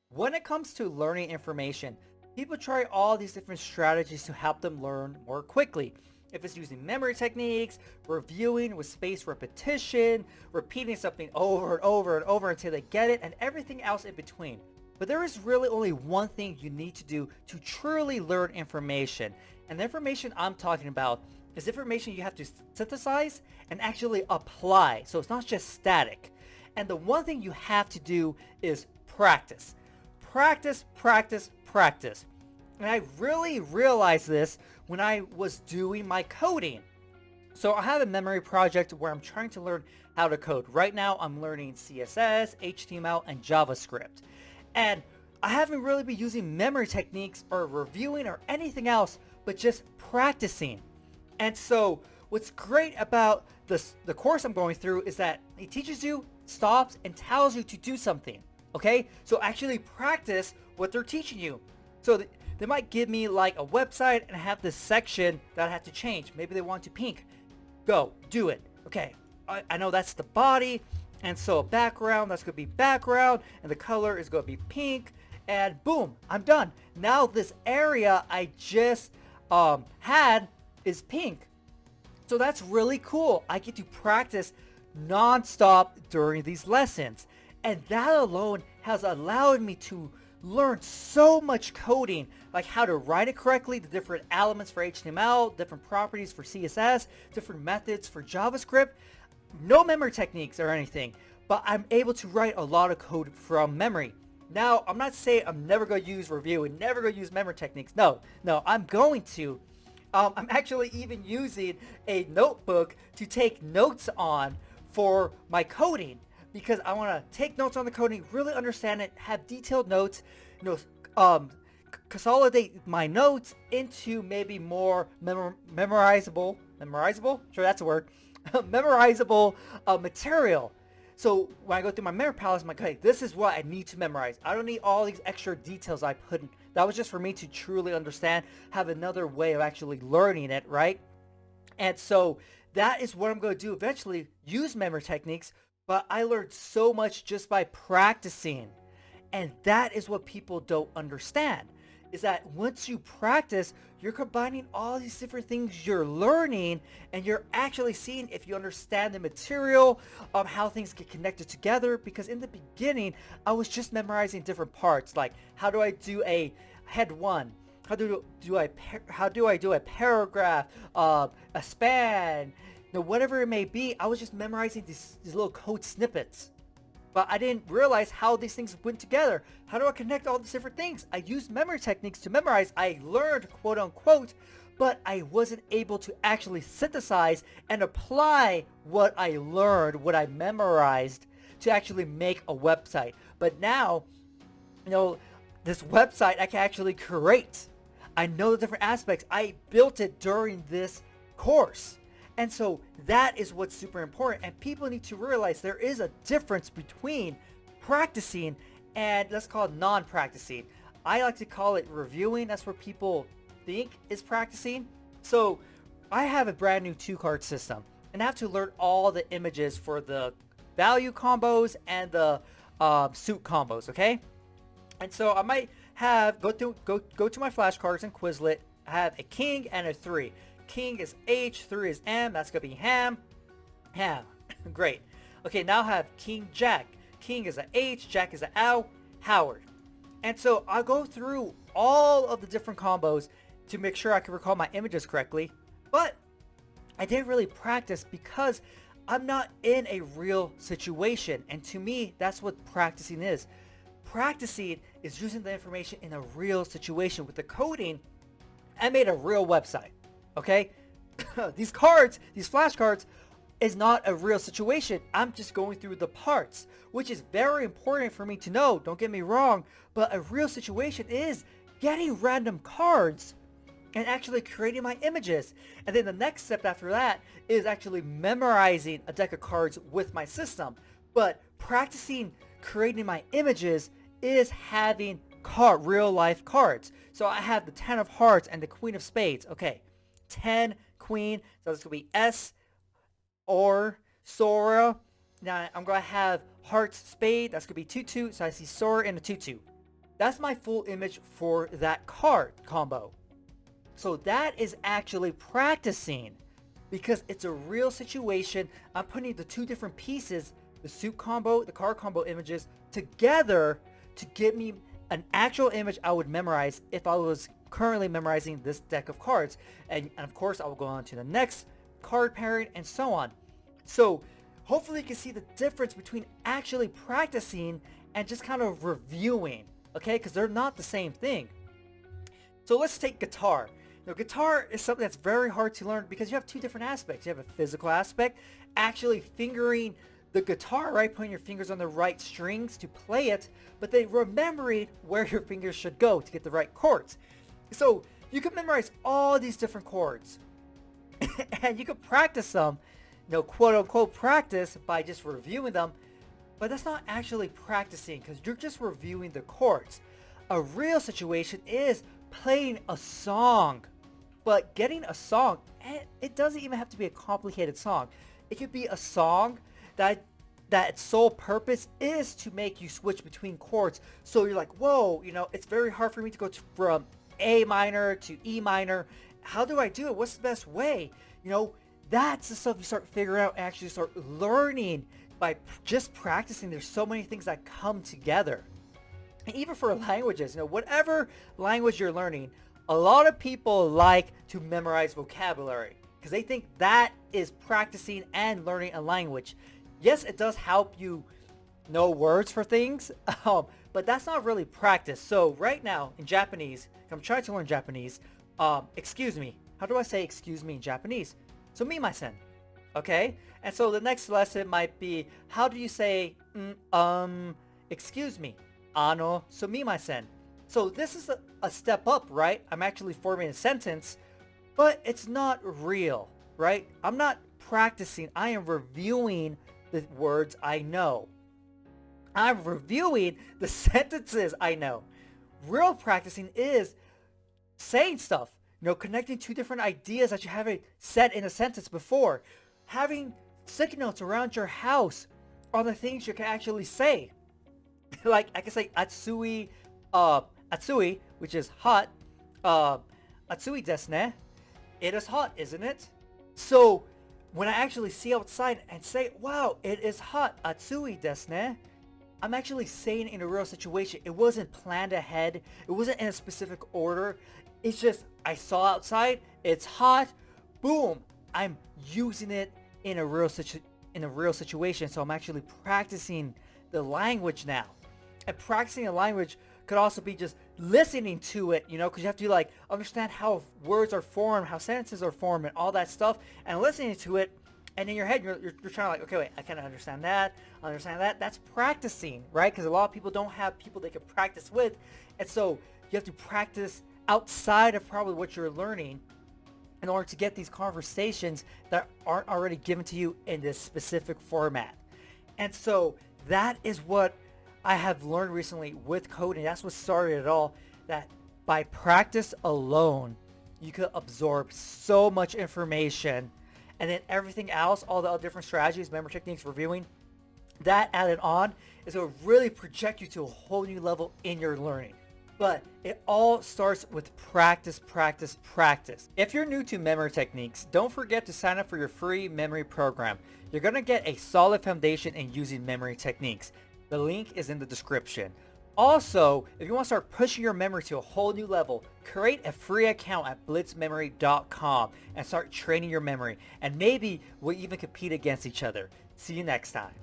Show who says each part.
Speaker 1: When it comes to learning information, people try all these different strategies to help them learn more quickly. If it's using memory techniques, reviewing with spaced repetition, repeating something over and over and over until they get it, and everything else in between. But there is really only one thing you need to do to truly learn information. And the information I'm talking about is information you have to synthesize and actually apply. So it's not just static. And the one thing you have to do is practice. Practice, practice, practice. And I really realized this when I was doing my coding. So I have a memory project where I'm trying to learn how to code. Right now I'm learning CSS, HTML, and JavaScript. And I haven't really been using memory techniques or reviewing or anything else, but just practicing. And so what's great about the course I'm going through is that it teaches you, stops, and tells you to do something. Okay? So actually practice what they're teaching you. So they might give me like a website and have this section that I have to change. Maybe they want to pink. Go, do it. Okay, I know that's the body, and so background, that's gonna be background, and the color is gonna be pink, and boom, I'm done. Now this area I just had is pink. So that's really cool. I get to practice non-stop during these lessons. And that alone has allowed me to learn so much coding, like how to write it correctly, the different elements for HTML, different properties for CSS, different methods for JavaScript. No memory techniques or anything, but I'm able to write a lot of code from memory. Now, I'm not saying I'm never going to use review and never going to use memory techniques. No, I'm going to. I'm actually even using a notebook to take notes on for my coding, because I want to take notes on the coding, really understand it, have detailed notes, consolidate my notes into maybe more memorizable, sure that's a word, memorizable material. So when I go through my memory palace, I'm like, hey, this is what I need to memorize. I don't need all these extra details I put in. That was just for me to truly understand, have another way of actually learning it, right? And so that is what I'm going to do eventually, use memory techniques, but I learned so much just by practicing. And that is what people don't understand, is that once you practice, you're combining all these different things you're learning, and you're actually seeing if you understand the material, how things get connected together. Because in the beginning, I was just memorizing different parts, like how do I do a head one? How do I do a paragraph, a span, whatever it may be. I was just memorizing these little code snippets. But I didn't realize how these things went together. How do I connect all these different things? I used memory techniques to memorize. I learned, quote unquote, but I wasn't able to actually synthesize and apply what I learned, what I memorized, to actually make a website. But now, this website I can actually create. I know the different aspects. I built it during this course. And so that is what's super important. And people need to realize there is a difference between practicing and let's call it non-practicing. I like to call it reviewing. That's where people think is practicing. So I have a brand new 2-card system, and I have to learn all the images for the value combos and the suit combos, okay? And so I might have go to my flashcards and Quizlet. I have a king and a 3. King is H, 3 is M. That's gonna be ham. Great. Okay, now I have king jack. King is a H, jack is a ow, Howard. And so I'll go through all of the different combos to make sure I can recall my images correctly. But I didn't really practice because I'm not in a real situation. And to me, that's what practicing is. Practicing is using the information in a real situation. With the coding, I made a real website. Okay? These flashcards, is not a real situation. I'm just going through the parts, which is very important for me to know. Don't get me wrong, but a real situation is getting random cards and actually creating my images. And then the next step after that is actually memorizing a deck of cards with my system. But practicing creating my images is having real life cards. So I have the 10 of hearts and the queen of spades. Okay, 10, queen, so this could be S or Sora. Now I'm going to have hearts, spade, that's going to be 2-2, so I see Sora in a 2-2. That's my full image for that card combo. So that is actually practicing because it's a real situation. I'm putting the two different pieces, the suit combo, the card combo images together to give me an actual image I would memorize if I was currently memorizing this deck of cards. And of course, I will go on to the next card pairing and so on. So hopefully you can see the difference between actually practicing and just kind of reviewing, okay? Because they're not the same thing. So let's take guitar. Now, guitar is something that's very hard to learn because you have two different aspects. You have a physical aspect, actually fingering the guitar, right? Putting your fingers on the right strings to play it, but then remembering where your fingers should go to get the right chords. So you can memorize all these different chords and you can practice them, quote unquote practice by just reviewing them, but that's not actually practicing because you're just reviewing the chords. A real situation is playing a song, but getting a song, it doesn't even have to be a complicated song. It could be a song that its sole purpose is to make you switch between chords. So you're like, whoa, it's very hard for me to go from A minor to E minor. How do I do it? What's the best way? That's the stuff you start figuring out and actually start learning by just practicing. There's so many things that come together. And even for languages, whatever language you're learning, a lot of people like to memorize vocabulary because they think that is practicing and learning a language. Yes, it does help you know words for things, but that's not really practice. So right now in Japanese, I'm trying to learn Japanese. Excuse me. How do I say excuse me in Japanese? Sumimasen. Okay? And so the next lesson might be, how do you say excuse me? Sumimasen. So this is a step up, right? I'm actually forming a sentence, but it's not real, right? I'm not practicing. I am reviewing the words I know. I'm reviewing the sentences I know. Real practicing is saying stuff, connecting two different ideas that you haven't said in a sentence before. Having sticky notes around your house on the things you can actually say. Like I can say atsui, atsui, which is hot. Atsui desu ne. It is hot, isn't it? So when I actually see outside and say, wow, it is hot, atsui desu ne, I'm actually saying it in a real situation. It wasn't planned ahead. It wasn't in a specific order. It's just I saw outside, it's hot, boom. I'm using it in a real situation. So I'm actually practicing the language now. And practicing a language could also be just listening to it, because you have to understand how words are formed, how sentences are formed, and all that stuff, and listening to it. And in your head, you're trying to okay, wait, I can't understand that. I understand that. That's practicing, right? Because a lot of people don't have people they can practice with, and so you have to practice outside of probably what you're learning in order to get these conversations that aren't already given to you in this specific format. And so that is what I have learned recently with coding. That's what started it all, that by practice alone, you could absorb so much information, and then everything else, all the other different strategies, memory techniques, reviewing, that added on is going to really project you to a whole new level in your learning. But it all starts with practice, practice, practice. If you're new to memory techniques, don't forget to sign up for your free memory program. You're going to get a solid foundation in using memory techniques. The link is in the description. Also, if you want to start pushing your memory to a whole new level, create a free account at blitzmemory.com and start training your memory. And maybe we'll even compete against each other. See you next time.